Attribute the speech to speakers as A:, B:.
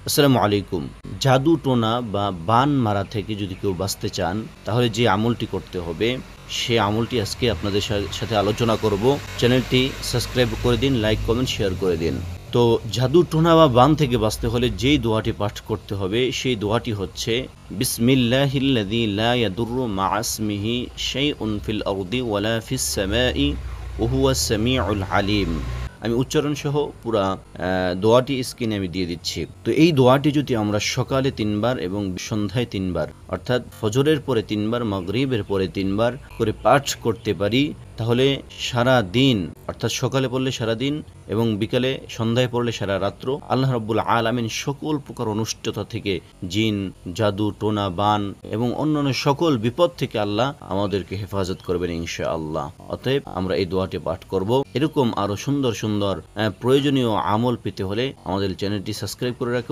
A: আসসালামু আলাইকুম। জাদু টোনা বা বান মারা থেকে যদি কেউ বাঁচতে চান, তাহলে যে আমলটি করতে হবে, সে আমলটি আজকে আপনাদের সাথে আলোচনা করব। চ্যানেলটি সাবস্ক্রাইব করে দিন, লাইক, কমেন্ট, শেয়ার করে দিন। তো জাদু টোনা বা বান থেকে বাঁচতে হলে যেই দোয়াটি পাঠ করতে হবে, সেই দোয়াটি হচ্ছে বিসমিল্লাহিল্লাযী লা ইয়াদুররু মা'a ইসমিহি শাইউন ফিল আরদি ওয়ালা ফিস সামাই ওয়া হুয়াস সামিউল আলিম। আমি উচ্চারণ সহ পুরা দোয়াটি স্ক্রিনে আমি দিয়ে দিচ্ছি। তো এই দোয়াটি যদি আমরা সকালে ৩ বার এবং সন্ধ্যায় ৩ বার, অর্থাৎ ফজরের পরে ৩ বার, মাগরিবের পরে ৩ বার করে পাঠ করতে পারি, তাহলে সারা দিন, অর্থাৎ সকালে পড়লে সারা দিন এবং বিকালে সন্ধ্যায় পড়লে সারা রাত্র, আল্লাহ রাব্বুল আলামিন সকল প্রকার অনিষ্টতা থেকে, জিন, জাদু, টোনা, বান এবং অন্যান্য সকল বিপদ থেকে আল্লাহ আমাদেরকে হেফাজত করবেন ইনশাআল্লাহ। অতএব আমরা এই দোয়াটি পাঠ করব। এরকম আরো সুন্দর সুন্দর প্রয়োজনীয় আমল পেতে হলে আমাদের চ্যানেলটি সাবস্ক্রাইব করে রাখুন।